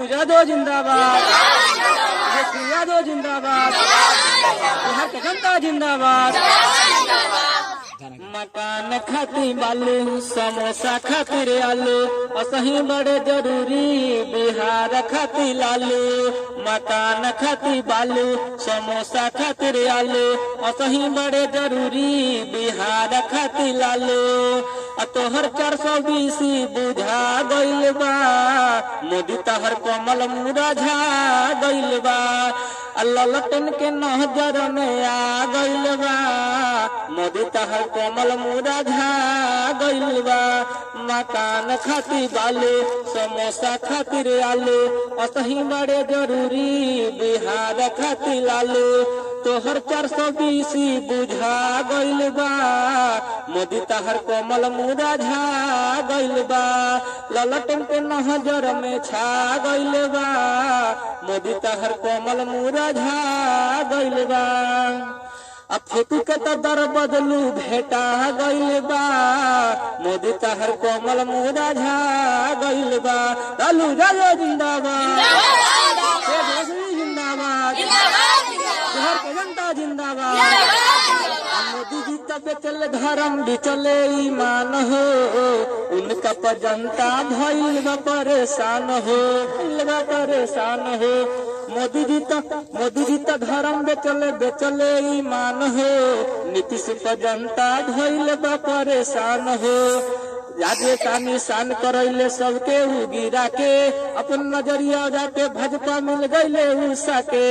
यादव जिंदाबाद, यादव जिंदाबाद, बिहार की जनता जिंदाबाद। मकान खाती बालू, समोसा खातिर आलू, असही बड़े जरूरी बिहार खाती लालू। मकान खाती बालू, समोसा खातिर आलू, असही बड़े जरूरी बिहार खाती लालू। तोहर 420 बुझा गइल बा, मोदी तहर कमल मुरझा गइल बा। ललटन के नजर में आ गइल बा, मोदी तहर कमल मुरझा गइल बा। मकान खाती बालू, समोसा खातिर आलू, असही बड़े जरूरी बिहार खाती लालू। तोहर 420 बुझा गइल बा, मोदी तहर कमल मुरझा गइल बा। ललटन के नजर में छा गइल बा, मोदी तहर कमल मुरझा गइल बा। फोटो के तो दर बदलू भेटा गइल बा, मोदी तहर कमल मुरझा गइल बा। लालू यादव जिंदाबाद, जिंदाबाद, बिहार की जनता जिंदाबाद। मोदी जी तब चले धर्म भी चले ईमान हो, उनका पर जनता भइल बा परेशान हो, परेशान हो। मोदी जी तो धर्म बेचले ईमान हो, नीतीश पर जनता भइल बा परेशान हो। यादे का निशान करैले सबके उ गिरा के, अपन नजरिया जाके भाजपा मिल गइले उषा के।